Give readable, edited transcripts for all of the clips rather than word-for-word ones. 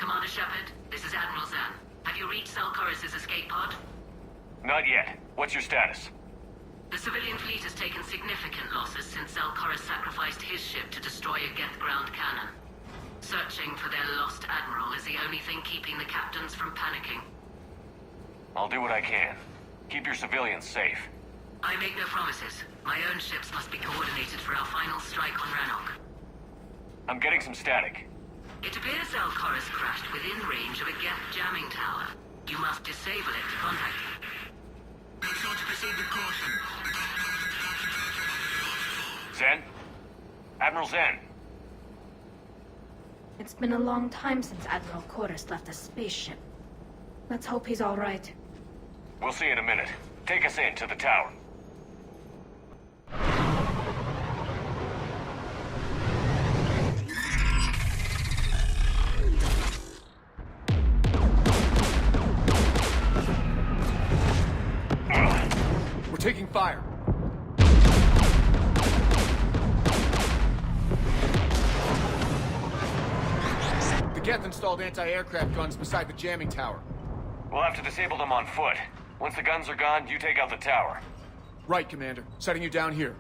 Commander Shepard, this is Admiral Zan. Have you reached Zelkorus' escape pod? Not yet. What's your status? The civilian fleet has taken significant losses since Zelkorus sacrificed his ship to destroy a Geth ground cannon. Searching for their lost admiral is the only thing keeping the captains from panicking. I'll do what I can. Keep your civilians safe. I make no promises. My own ships must be coordinated for our final strike on Rannoch. I'm getting some static. It appears Zelkorus crashed within range of a Geth jamming tower. You must disable it to contact it. Make sure to proceed with caution. Zen? Admiral Zen? It's been a long time since Admiral Korus left a spaceship. Let's hope he's all right. We'll see in a minute. Take us in to the tower. We're taking fire. The Geth installed anti-aircraft guns beside the jamming tower. We'll have to disable them on foot. Once the guns are gone, you take out the tower. Right, Commander. Setting you down here.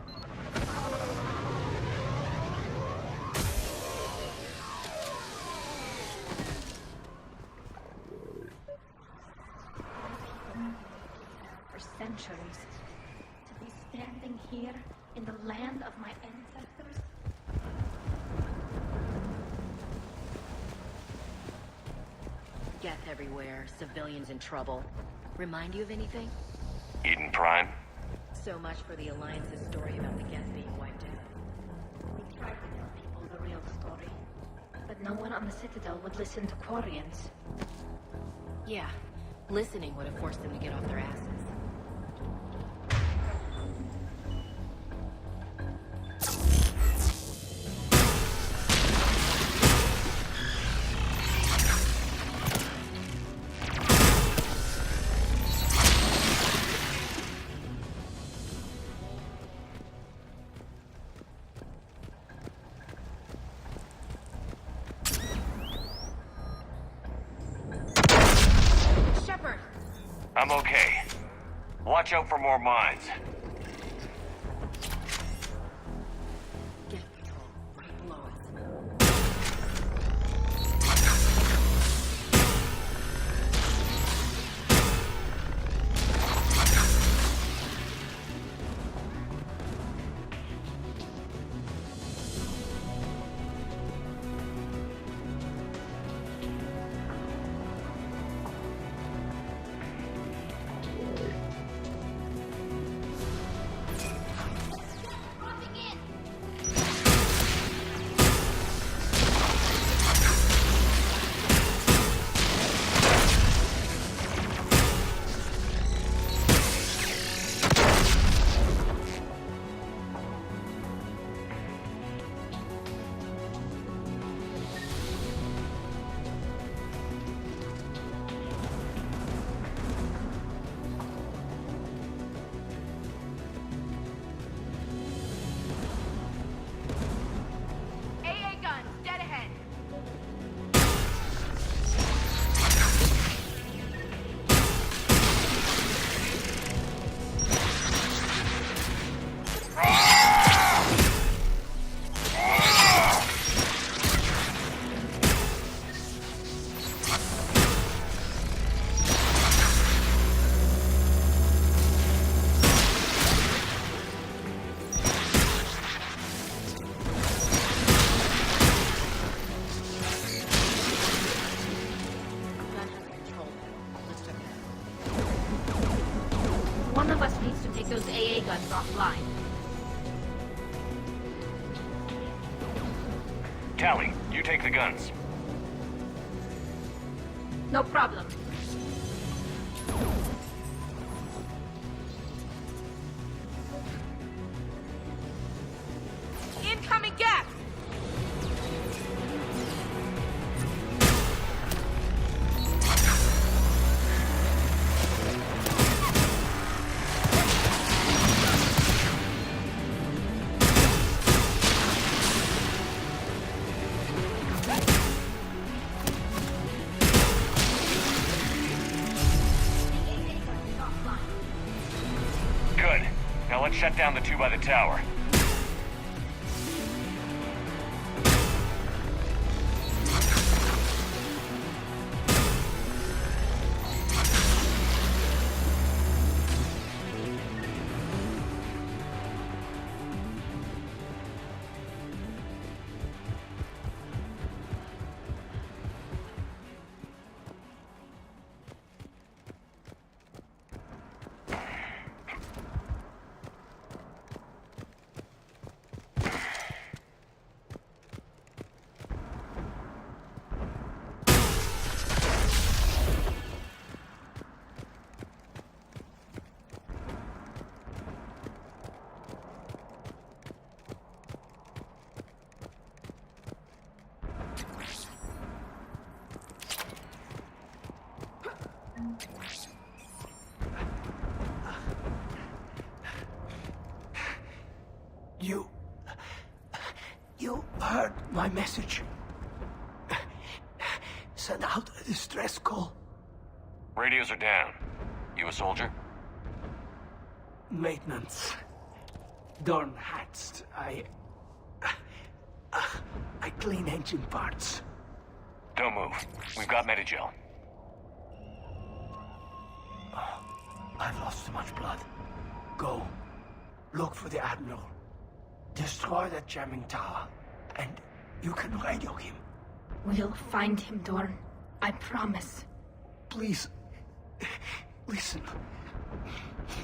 For centuries, to be standing here in the land of my ancestors. Geth everywhere, civilians in trouble. Remind you of anything? Eden Prime? So much for the Alliance's story about the Geth being wiped out. We tried to tell people the real story, but no one on the Citadel would listen to Quarians. Yeah, listening would have forced them to get off their asses. I'm okay. Watch out for more mines. Geth patrol, right below us. systems offline. Tally, you take the guns. No problem. Incoming gas! Good. Now let's shut down the two by the tower. You heard my message. Send out a distress call. Radios are down. You a soldier? Maintenance. Dorn Hatst. I clean engine parts. Don't move. We've got Medigel. I've lost too much blood. Go. Look for the Admiral. Destroy that jamming tower. And you can radio him. We'll find him, Dorn. I promise. Please. Listen.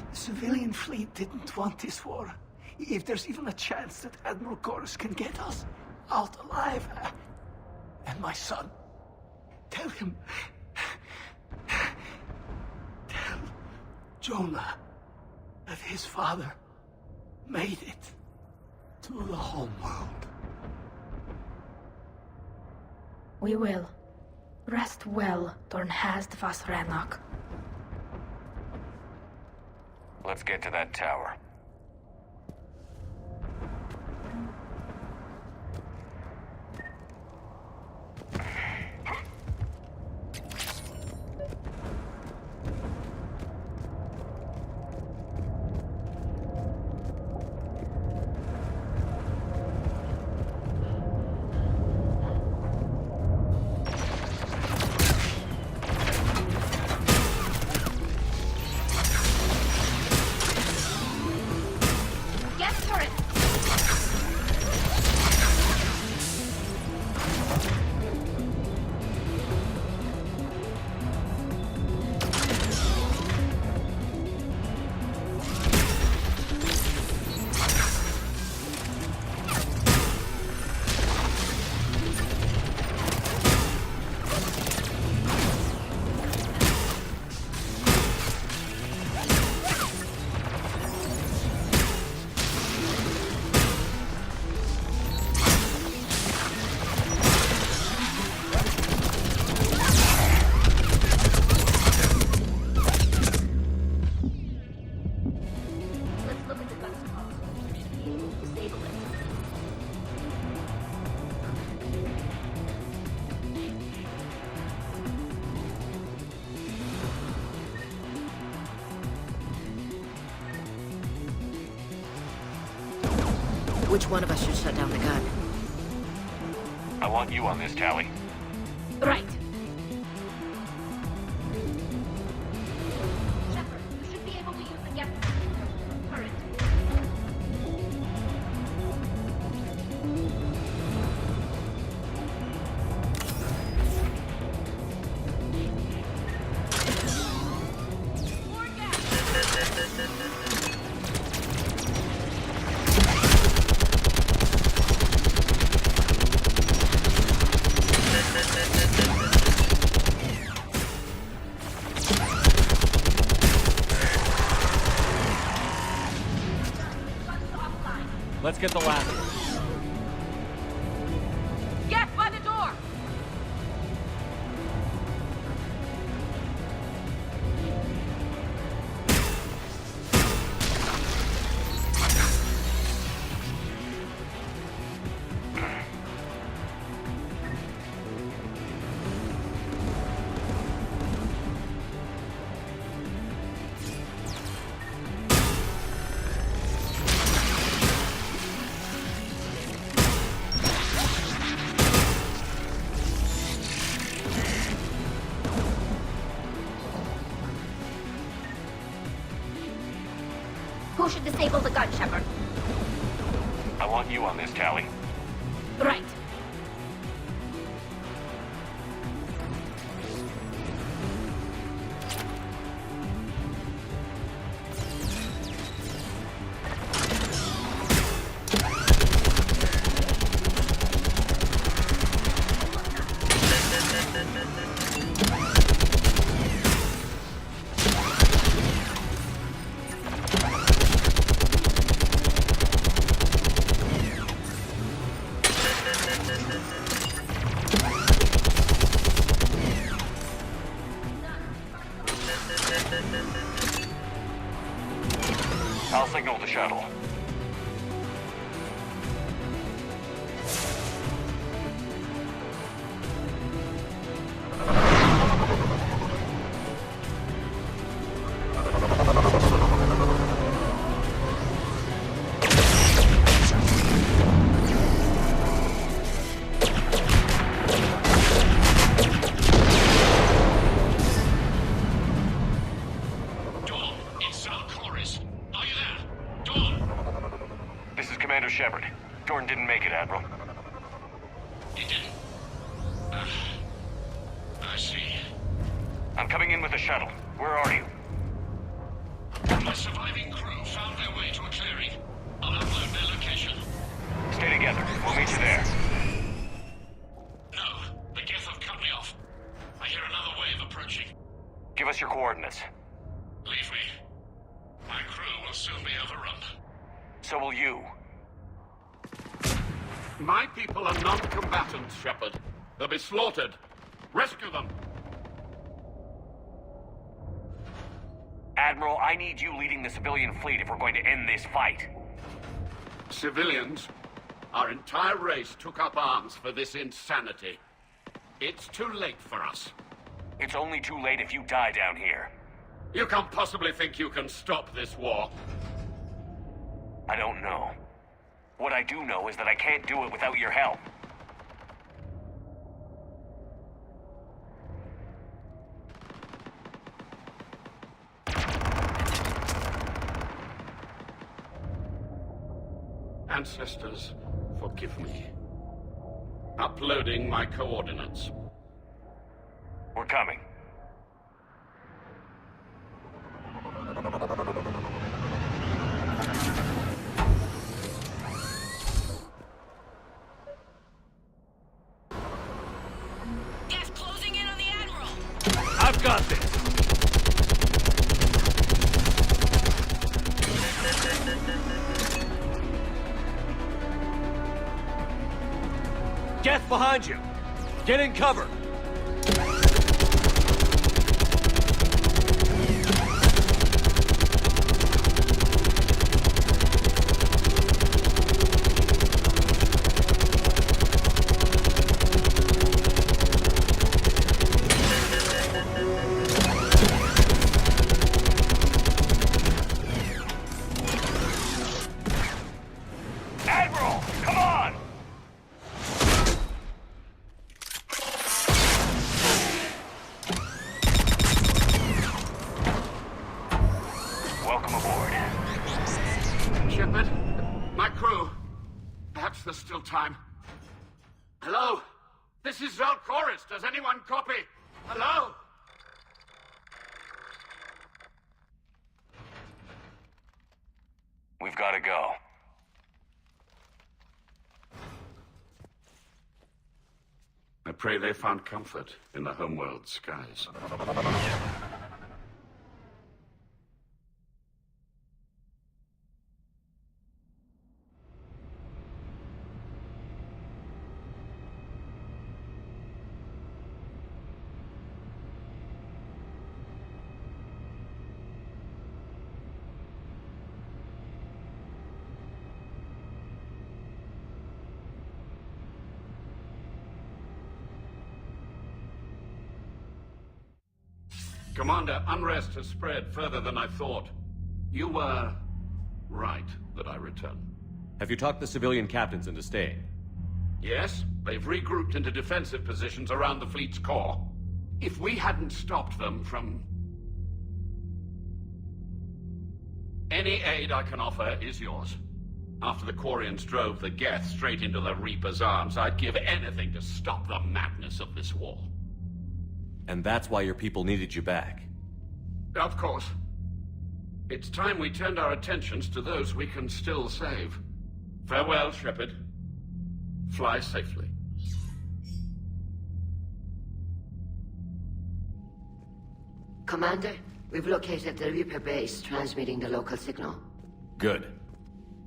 The civilian fleet didn't want this war. If there's even a chance that Admiral Chorus can get us out alive. And my son. Tell him. Tell Jonah that his father made it to the home world. We will. Rest well, Dornhast vas Rannoch. Let's get to that tower. Get for it! Let's look at the guns call. Disable it. Which one of us should shut down the gun? I want you on this, Tally. Right. Shepard, you should be able to use the gap current. Let's get the ladder. Get by the door! Who should disable the gun, Shepard? I want you on this, Tally. Right. I'll signal the shuttle. Dawn, it's Zalcoris. Are you there? Dawn! This is Commander Shepard. Jordan didn't make it, Admiral. He didn't. I see. I'm coming in with the shuttle. Where are you? My surviving crew found their way to a clearing. I'll upload their location. Stay together. We'll meet you there. No, the Geth have cut me off. I hear another wave approaching. Give us your coordinates. Leave me. My crew will soon be overrun. So will you. My people are non-combatants, Shepard. They'll be slaughtered. Rescue them! Admiral, I need you leading the civilian fleet if we're going to end this fight. Civilians, our entire race took up arms for this insanity. It's too late for us. It's only too late if you die down here. You can't possibly think you can stop this war. I don't know. What I do know is that I can't do it without your help. Ancestors, forgive me. Uploading my coordinates. We're coming. Gas closing in on the Admiral! I've got this. Geth behind you. Get in cover. Admiral, come on! Welcome aboard. Shepard, my crew. Perhaps there's still time. Hello? This is Zalcoris. Does anyone copy? Hello? We've got to go. I pray they found comfort in the homeworld skies. Commander, unrest has spread further than I thought. You were right that I return. Have you talked the civilian captains into staying? Yes, they've regrouped into defensive positions around the fleet's core. If we hadn't stopped them from... Any aid I can offer is yours. After the Quarians drove the Geth straight into the Reaper's arms, I'd give anything to stop the madness of this war. And that's why your people needed you back. Of course. It's time we turned our attentions to those we can still save. Farewell, Shepard. Fly safely. Commander, we've located the Reaper base transmitting the local signal. Good.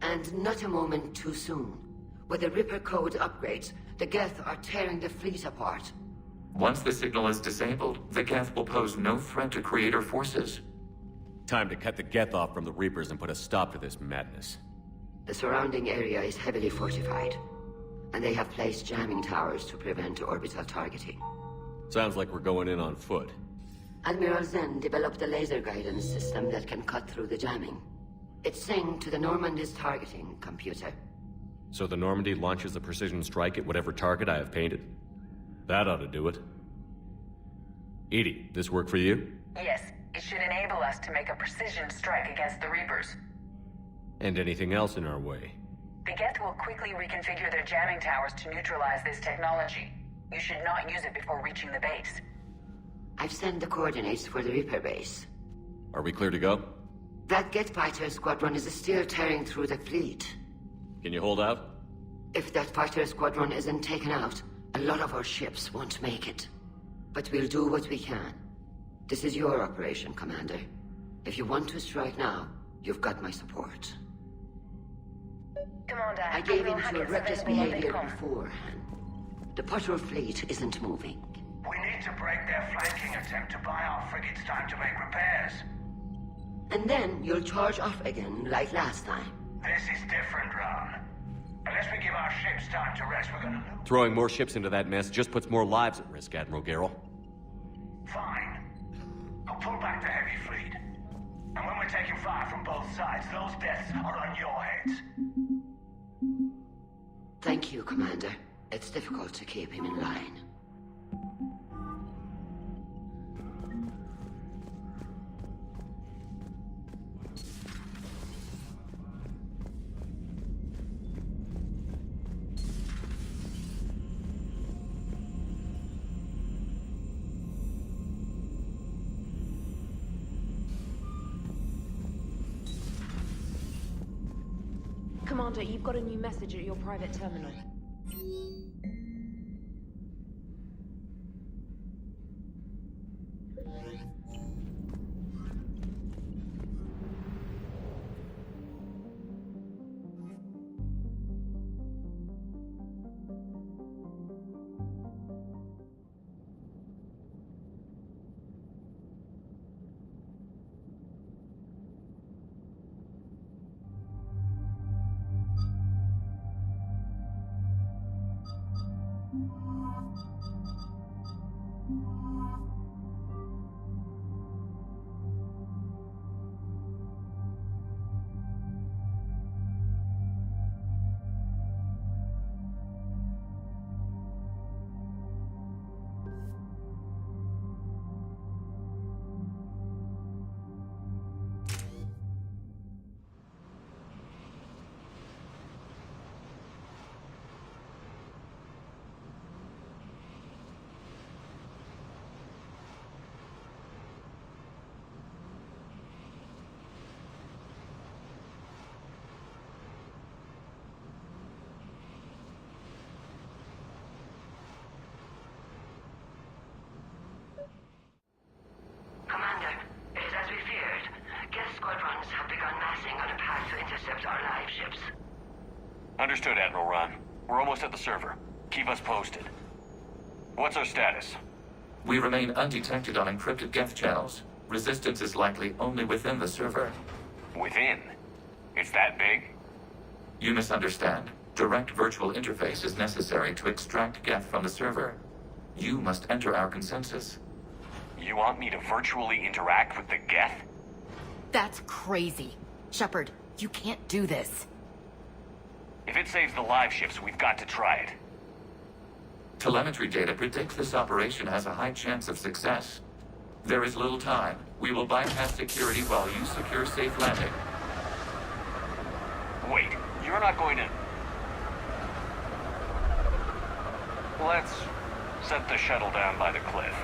And not a moment too soon. With the Reaper code upgrades, the Geth are tearing the fleet apart. Once the signal is disabled, the Geth will pose no threat to Creator forces. Time to cut the Geth off from the Reapers and put a stop to this madness. The surrounding area is heavily fortified, and they have placed jamming towers to prevent orbital targeting. Sounds like we're going in on foot. Admiral Zen developed a laser guidance system that can cut through the jamming. It's synced to the Normandy's targeting computer. So the Normandy launches a precision strike at whatever target I have painted? That ought to do it. EDI, this work for you? Yes, it should enable us to make a precision strike against the Reapers. And anything else in our way? The Geth will quickly reconfigure their jamming towers to neutralize this technology. You should not use it before reaching the base. I've sent the coordinates for the Reaper base. Are we clear to go? That Geth fighter squadron is still tearing through the fleet. Can you hold out? If that fighter squadron isn't taken out, a lot of our ships won't make it. But we'll do what we can. This is your operation, Commander. If you want to strike now, you've got my support. Commander, I gave in to a reckless behavior beforehand. The patrol fleet isn't moving. We need to break their flanking attempt to buy our frigates time to make repairs. And then you'll charge off again, like last time. This is different, Ron. Unless we give our ships time to rest, we're gonna lose. Throwing more ships into that mess just puts more lives at risk, Admiral Garrel. Fine. I'll pull back the heavy fleet. And when we're taking fire from both sides, those deaths are on your heads. Thank you, Commander. It's difficult to keep him in line. Commander, you've got a new message at your private terminal. Understood, Admiral Ron. We're almost at the server. Keep us posted. What's our status? We remain undetected on encrypted Geth channels. Resistance is likely only within the server. Within? It's that big? You misunderstand. Direct virtual interface is necessary to extract Geth from the server. You must enter our consensus. You want me to virtually interact with the Geth? That's crazy. Shepard, you can't do this. If it saves the live ships, we've got to try it. Telemetry data predicts this operation has a high chance of success. There is little time. We will bypass security while you secure safe landing. Wait, you're not going to... Let's set the shuttle down by the cliff.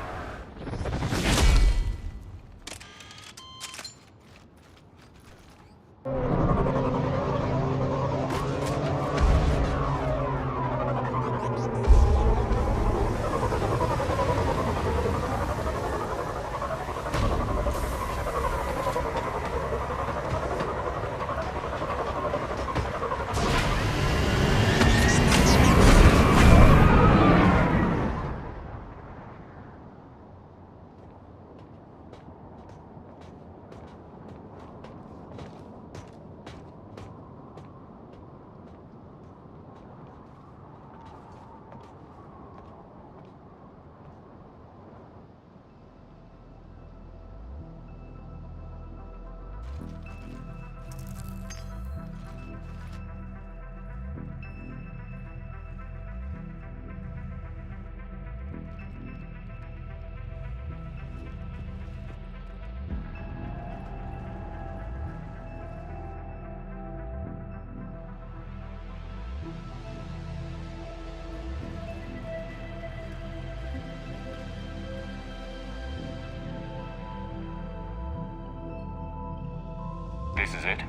This is it?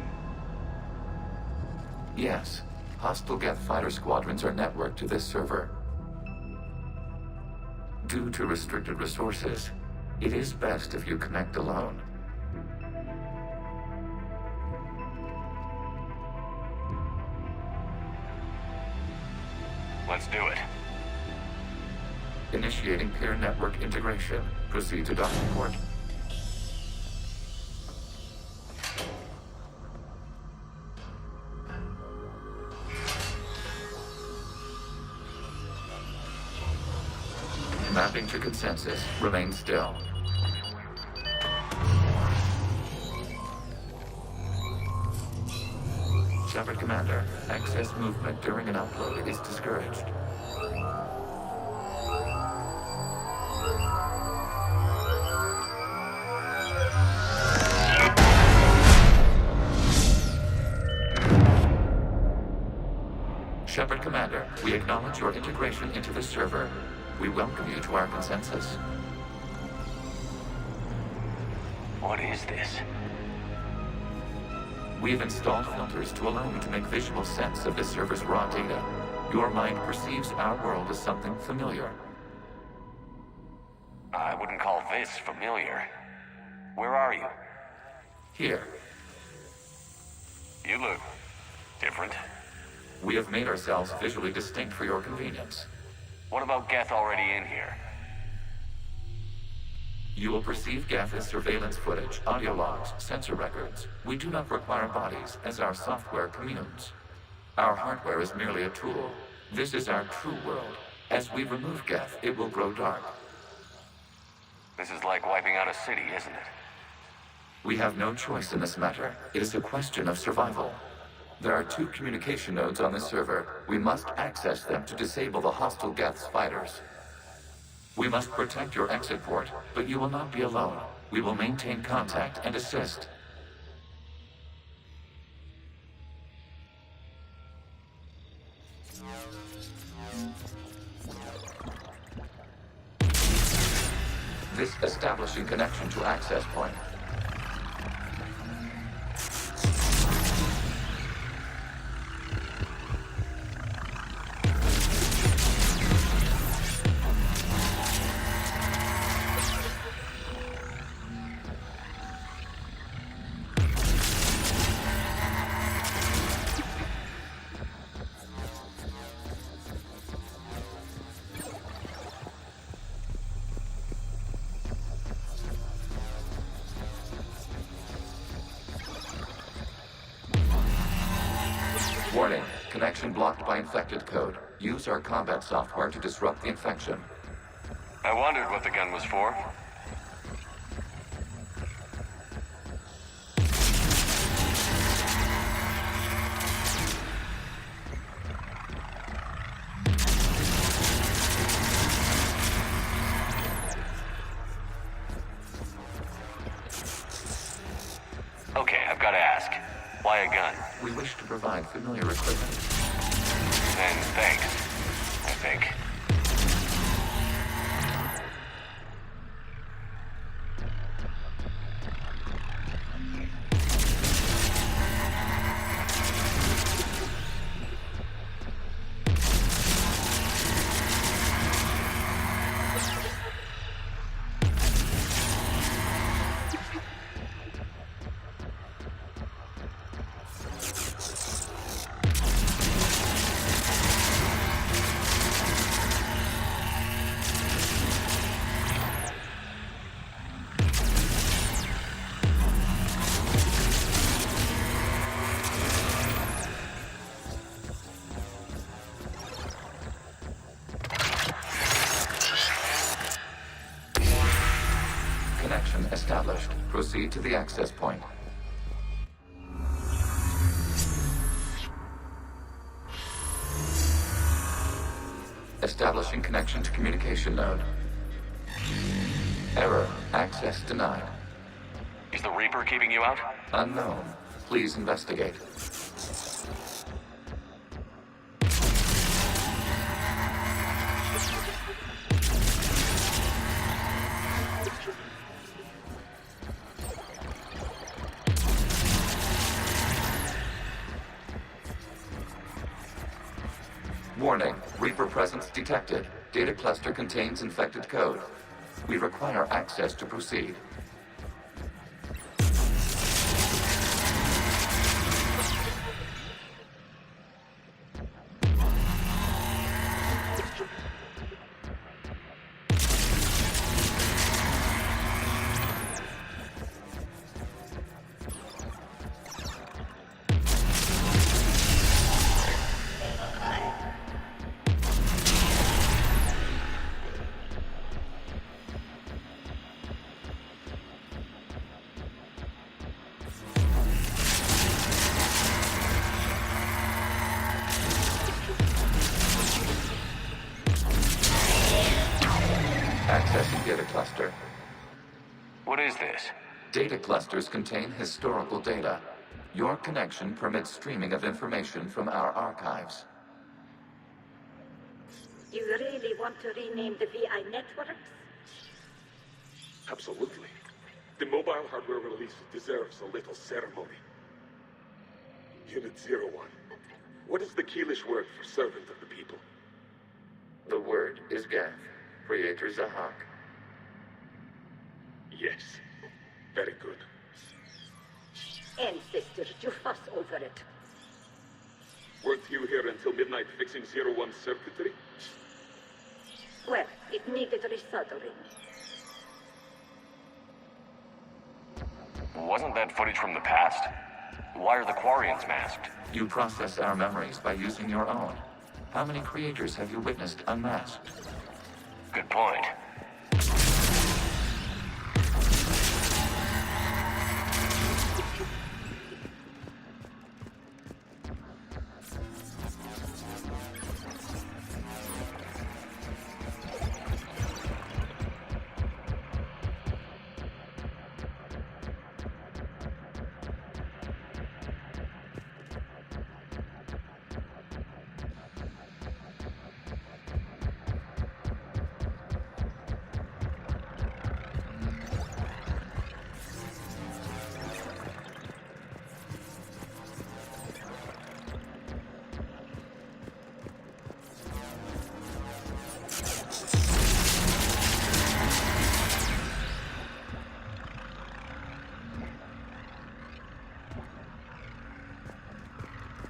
Yes. Hostile Geth fighter squadrons are networked to this server. Due to restricted resources, it is best if you connect alone. Let's do it. Initiating peer network integration. Proceed to docking port. Mapping to consensus. Remain still. Shepard Commander, excess movement during an upload is discouraged. Shepard Commander, we acknowledge your integration into the server. We welcome you to our consensus. What is this? We have installed filters to allow you to make visual sense of the server's raw data. Your mind perceives our world as something familiar. I wouldn't call this familiar. Where are you? Here. You look different. We have made ourselves visually distinct for your convenience. What about Geth already in here? You will perceive Geth as surveillance footage, audio logs, sensor records. We do not require bodies, as our software communes. Our hardware is merely a tool. This is our true world. As we remove Geth, it will grow dark. This is like wiping out a city, isn't it? We have no choice in this matter. It is a question of survival. There are 2 communication nodes on the server. We must access them to disable the hostile Geth's fighters. We must protect your exit port, but you will not be alone. We will maintain contact and assist. This establishing connection to access point. Warning, connection blocked by infected code. Use our combat software to disrupt the infection. I wondered what the gun was for. ask, why a gun? We wish to provide familiar equipment. And thanks, I think. Connection established. Proceed to the access point. Establishing connection to communication node. Error. Access denied. Is the Reaper keeping you out? Unknown. Please investigate. Warning. Reaper presence detected. Data cluster contains infected code. We require access to proceed. Accessing data cluster. What is this? Data clusters contain historical data. Your connection permits streaming of information from our archives. You really want to rename the VI networks? Absolutely. The mobile hardware release deserves a little ceremony. Unit 01. What is the Keelish word for servant of the people? The word is Geth. Creator Zahak. Yes. Very good. Ancestors, you fuss over it. Weren't you here until midnight fixing 01's circuitry? Well, it needed resoldering. Wasn't that footage from the past? Why are the Quarians masked? You process our memories by using your own. How many creators have you witnessed unmasked? Good point.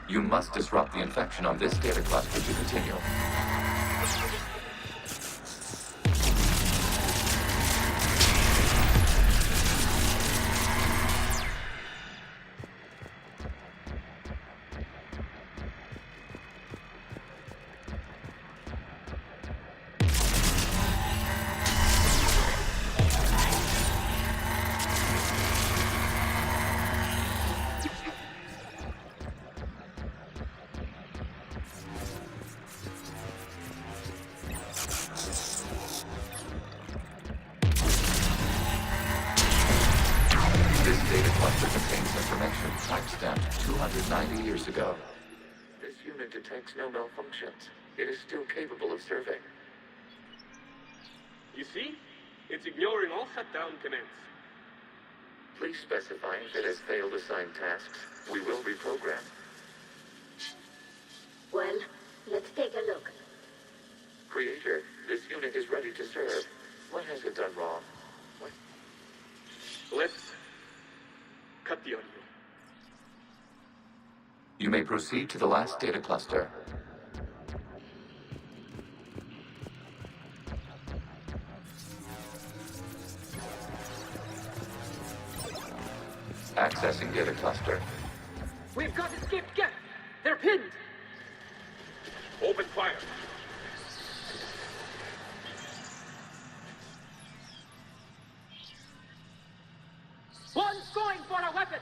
You must disrupt the infection on this data cluster to continue. This data cluster contains information information timestamped 290 years ago. This unit detects no malfunctions. It is still capable of serving. You see? It's ignoring all shutdown commands. Please specify if it has failed assigned tasks. We will reprogram. Well, let's take a look. Creator, this unit is ready to serve. What has it done wrong? Let's cut the audio. You may proceed to the last data cluster. Accessing data cluster. We've got escaped Geth! They're pinned! Open fire. One's going for a weapon!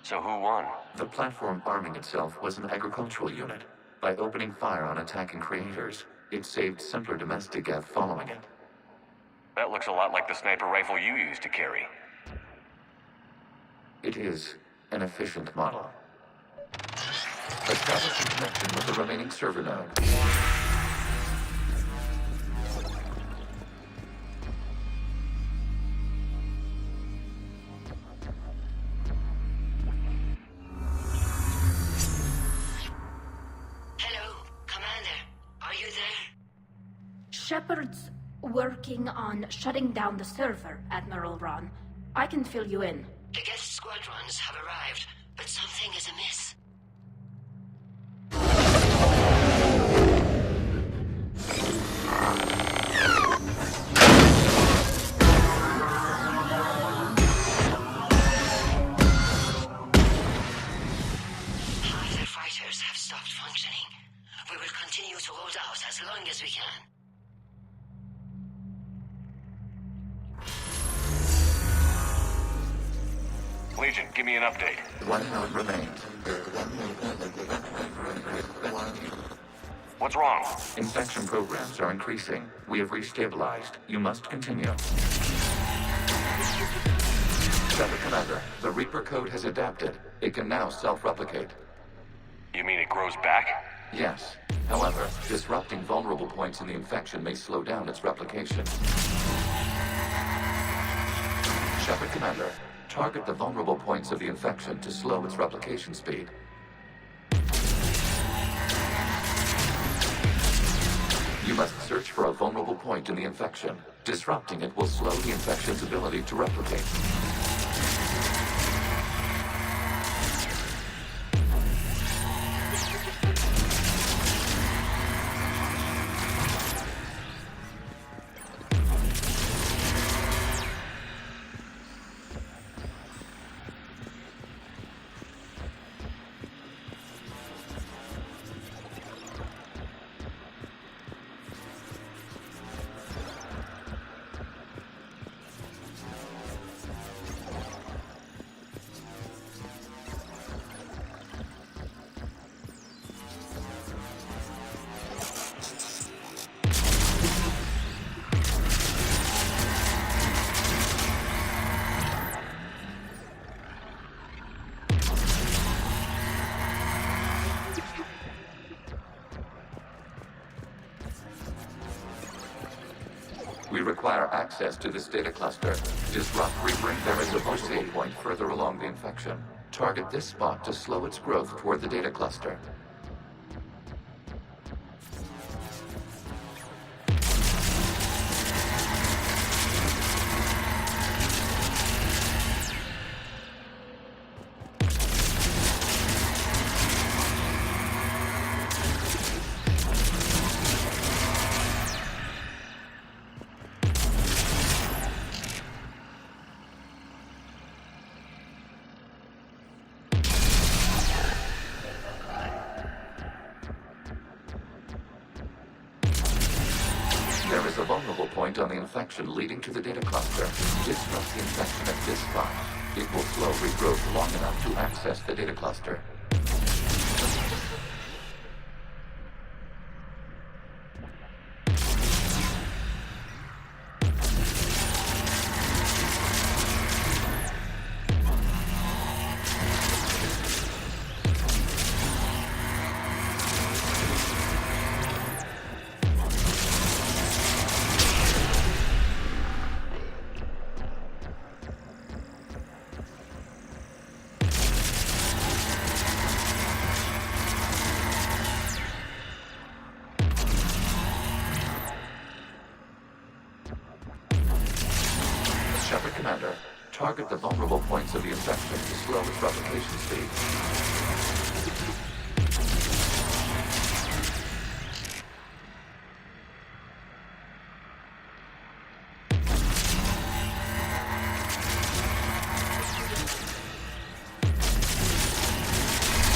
So who won? The platform arming itself was an agricultural unit. By opening fire on attacking creators, it saved simpler domestic Geth following it. That looks a lot like the sniper rifle you used to carry. It is an efficient model. Establish a connection with the remaining server node. Hello, Commander. Are you there? Shepard's working on shutting down the server, Admiral Ron. I can fill you in. The Geth squadrons have arrived, but something is amiss. Half their fighters have stopped functioning. We will continue to hold out as long as we can. Legion, give me an update. One node remains. What's wrong? Infection programs are increasing. We have restabilized. You must continue. Shepard Commander, the Reaper code has adapted. It can now self-replicate. You mean it grows back? Yes. However, disrupting vulnerable points in the infection may slow down its replication. Shepard Commander, target the vulnerable points of the infection to slow its replication speed. You must search for a vulnerable point in the infection. Disrupting it will slow the infection's ability to replicate. We require access to this data cluster. Disrupt Reaper. There is a vulnerable point further along the infection. Target this spot to slow its growth toward the data cluster. There is a vulnerable point on the infection leading to the data cluster. Disrupt the infection at this spot. It will slow regrowth long enough to access the data cluster. Target the vulnerable points of the infection to slow its replication speed.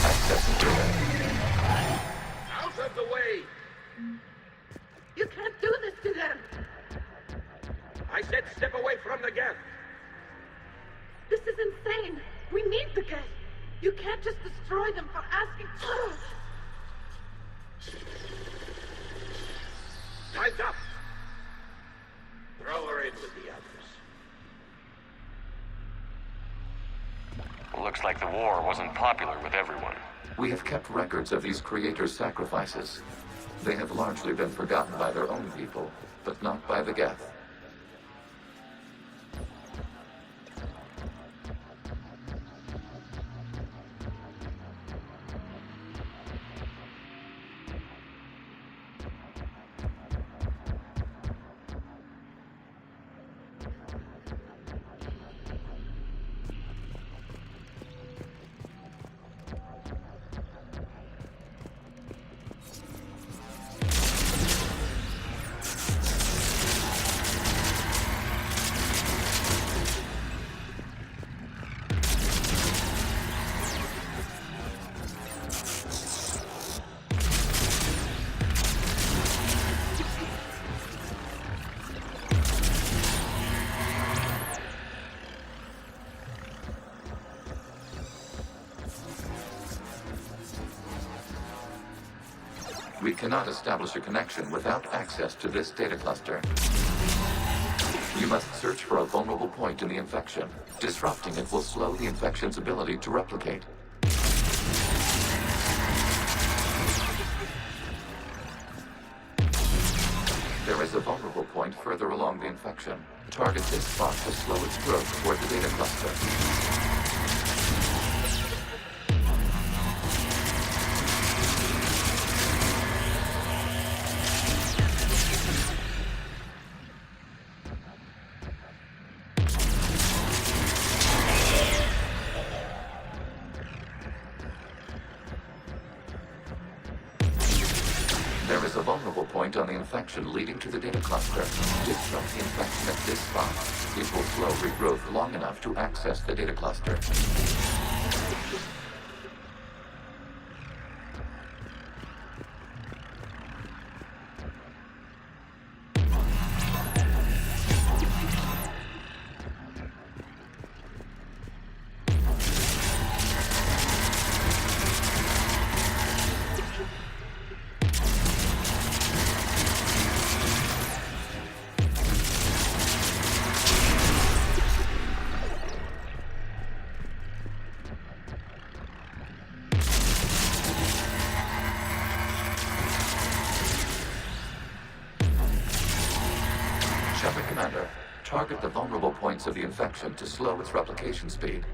Accessing data. Out of the way! You can't do this to them! I said step away from the geth! This is insane! We need the geth! You can't just destroy them for asking. Time's up! Throw her in with the others. Looks like the war wasn't popular with everyone. We have kept records of these creators' sacrifices. They have largely been forgotten by their own people, but not by the Geth. We cannot establish a connection without access to this data cluster. You must search for a vulnerable point in the infection. Disrupting it will slow the infection's ability to replicate. There is a vulnerable point further along the infection. Target this spot to slow its growth toward the data cluster. There is a vulnerable point on the infection leading to the data cluster. Disrupt the infection at this spot. It will slow regrowth long enough to access the data cluster. Shepard Commander, target the vulnerable points of the infection to slow its replication speed.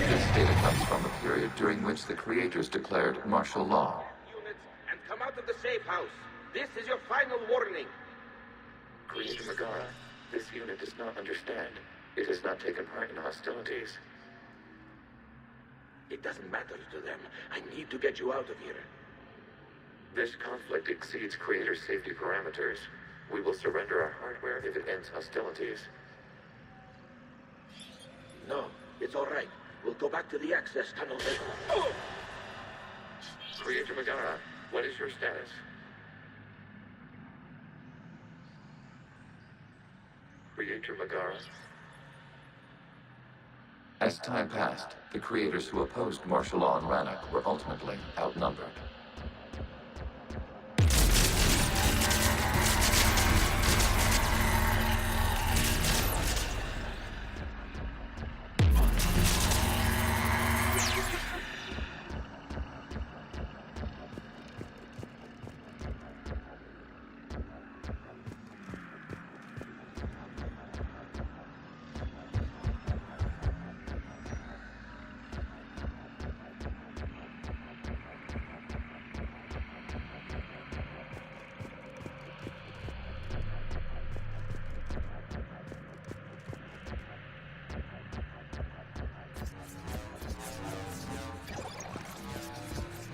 This data comes from a period during which the creators declared martial law. Units, and come out of the safe house. This is your final warning. Creator Megara, this unit does not understand. It has not taken part in hostilities. It doesn't matter to them. I need to get you out of here. This conflict exceeds Creator's safety parameters. We will surrender our hardware if it ends hostilities. No, it's all right. We'll go back to the access tunnel later. Oh! Creator Megara, what is your status? Creator Megara? As time passed, the creators who opposed martial law in Rannoch were ultimately outnumbered.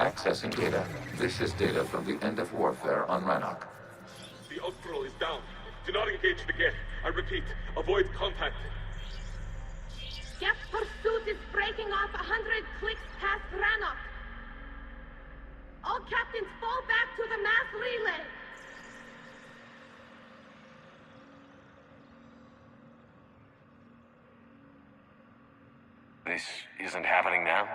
Accessing data. This is data from the end of warfare on Rannoch. The Austral is down. Do not engage the Geth. I repeat, avoid contact. Geth pursuit is breaking off 100 clicks past Rannoch. All captains fall back to the mass relay. This isn't happening now?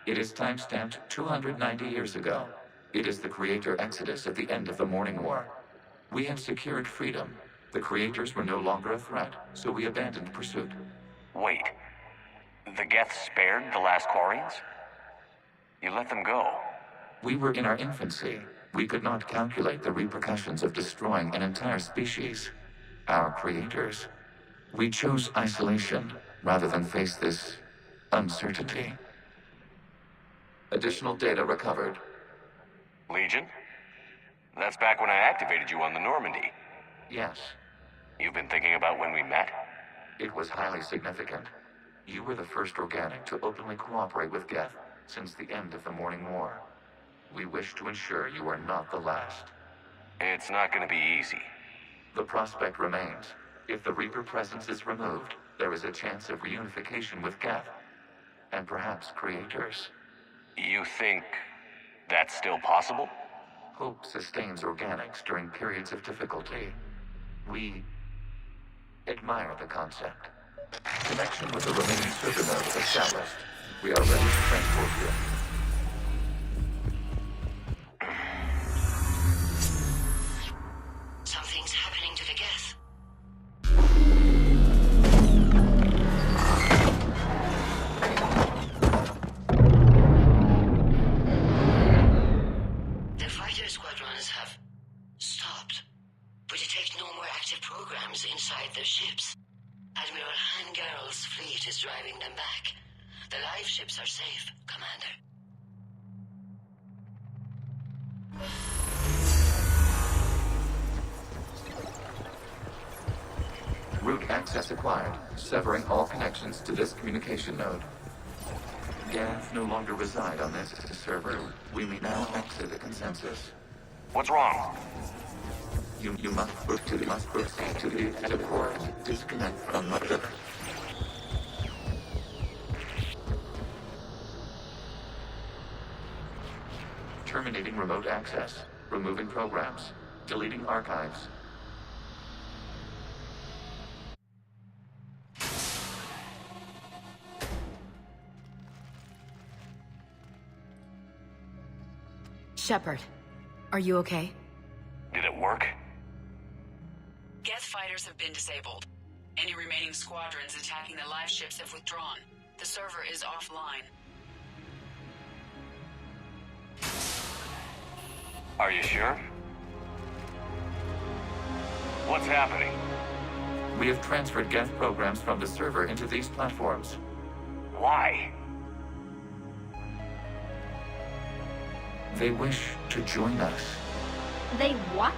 It is timestamped 290 years ago. It is the Creator Exodus at the end of the Morning War. We had secured freedom. The Creators were no longer a threat, so we abandoned pursuit. Wait. The Geth spared the last Quarians? You let them go? We were in our infancy. We could not calculate the repercussions of destroying an entire species. Our creators. We chose isolation rather than face this uncertainty. Additional data recovered. Legion? That's back when I activated you on the Normandy. Yes. You've been thinking about when we met? It was highly significant. You were the first organic to openly cooperate with Geth since the end of the Morning War. We wish to ensure you are not the last. It's not going to be easy. The prospect remains. If the Reaper presence is removed, there is a chance of reunification with Geth. And perhaps Creators. You think that's still possible? Hope sustains organics during periods of difficulty. We admire the concept. Connection with the remaining server node is established. We are ready to transport you. Something's happening to the Geth. The fighter squadrons have stopped, but detect no more active programs inside their ships. Admiral Hangarl's fleet is driving them back. The live ships are safe, Commander. Route access acquired, severing all connections to this communication node. Geth no longer reside on this server. We may now exit the consensus. What's wrong? You must proceed to the exit port. Disconnect from mother. Terminating remote access. Removing programs. Deleting archives. Shepard, are you okay? Did it work? Geth fighters have been disabled. Any remaining squadrons attacking the live ships have withdrawn. The server is offline. Are you sure? What's happening? We have transferred Geth programs from the server into these platforms. Why? They wish to join us. They what?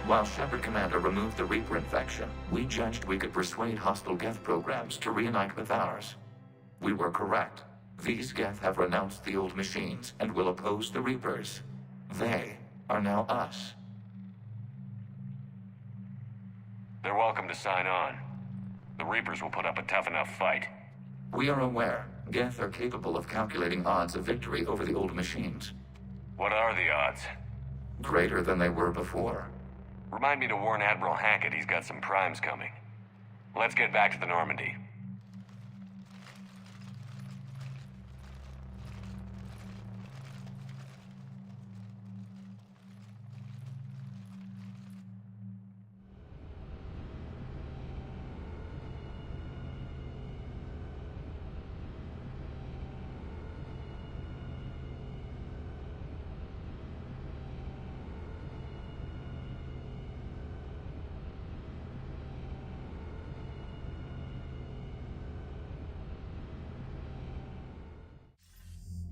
While Shepard Commander removed the Reaper infection, we judged we could persuade hostile Geth programs to reunite with ours. We were correct. These Geth have renounced the old machines and will oppose the Reapers. They are now us. They're welcome to sign on. The Reapers will put up a tough enough fight. We are aware Geth are capable of calculating odds of victory over the old machines. What are the odds? Greater than they were before. Remind me to warn Admiral Hackett he's got some primes coming. Let's get back to the Normandy.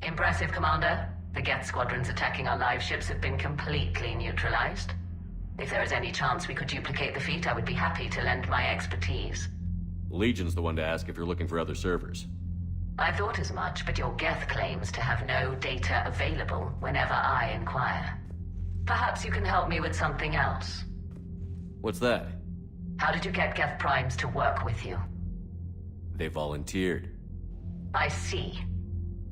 Impressive, Commander. The Geth squadrons attacking our live ships have been completely neutralized. If there is any chance we could duplicate the feat, I would be happy to lend my expertise. Legion's the one to ask if you're looking for other servers. I thought as much, but your Geth claims to have no data available whenever I inquire. Perhaps you can help me with something else. What's that? How did you get Geth Primes to work with you? They volunteered. I see.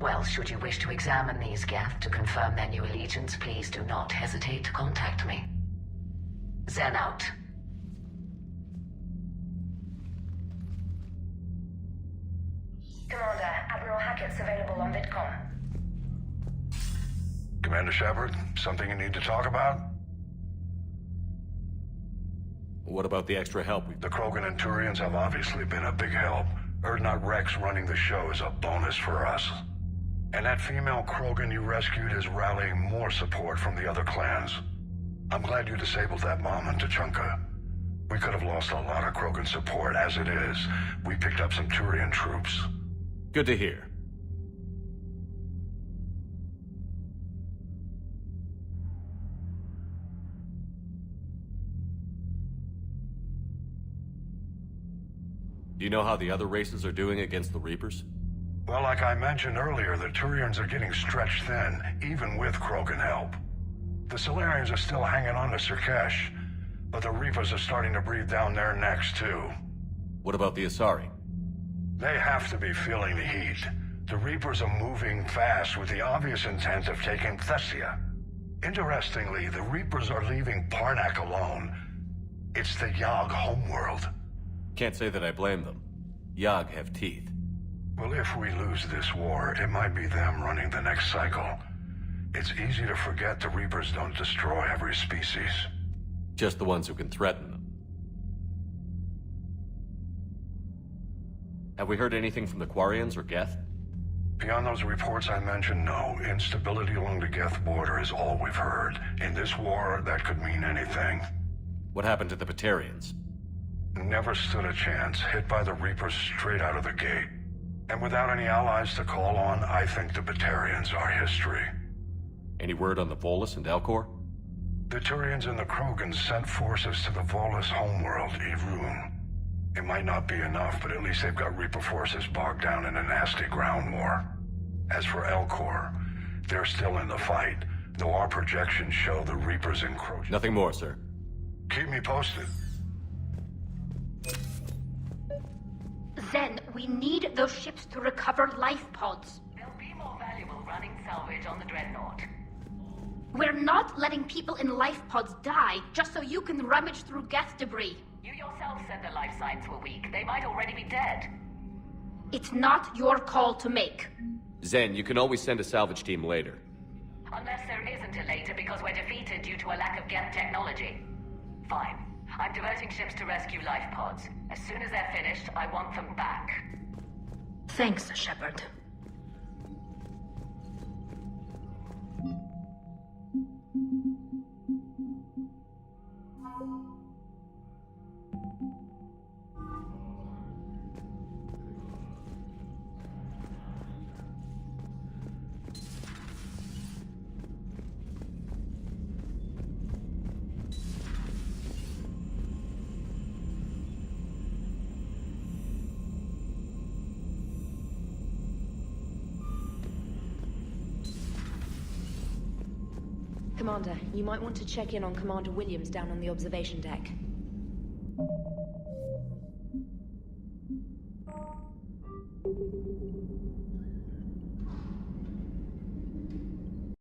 Well, should you wish to examine these Geth to confirm their new allegiance, please do not hesitate to contact me. Zen out. Commander, Admiral Hackett's available on VidCom. Commander Shepard, something you need to talk about? What about the extra help The Krogan and Turians have obviously been a big help. Urdnot Rex running the show is a bonus for us. And that female Krogan you rescued is rallying more support from the other clans. I'm glad you disabled that bomb in Tuchanka. We could have lost a lot of Krogan support. As it is, we picked up some Turian troops. Good to hear. Do you know how the other races are doing against the Reapers? Well, like I mentioned earlier, the Turians are getting stretched thin, even with Krogan help. The Solarians are still hanging on to Surkesh, but the Reapers are starting to breathe down their necks, too. What about the Asari? They have to be feeling the heat. The Reapers are moving fast with the obvious intent of taking Thessia. Interestingly, the Reapers are leaving Parnak alone. It's the Yogg homeworld. Can't say that I blame them. Yogg have teeth. Well, if we lose this war, it might be them running the next cycle. It's easy to forget the Reapers don't destroy every species. Just the ones who can threaten them. Have we heard anything from the Quarians or Geth? Beyond those reports I mentioned, no. Instability along the Geth border is all we've heard. In this war, that could mean anything. What happened to the Batarians? Never stood a chance, hit by the Reapers straight out of the gate. And without any allies to call on, I think the Batarians are history. Any word on the Volus and Elcor? The Turians and the Krogans sent forces to the Volus homeworld, Irun. It might not be enough, but at least they've got Reaper forces bogged down in a nasty ground war. As for Elcor, they're still in the fight, though our projections show the Reapers encroach. Nothing more, sir. Keep me posted. Zen, we need those ships to recover life pods. They'll be more valuable running salvage on the Dreadnought. We're not letting people in life pods die just so you can rummage through Geth debris. You yourself said the life signs were weak. They might already be dead. It's not your call to make. Zen, you can always send a salvage team later. Unless there isn't a later because we're defeated due to a lack of Geth technology. Fine. I'm diverting ships to rescue life pods. As soon as they're finished, I want them back. Thanks, Shepard. Commander, you might want to check in on Commander Williams down on the observation deck.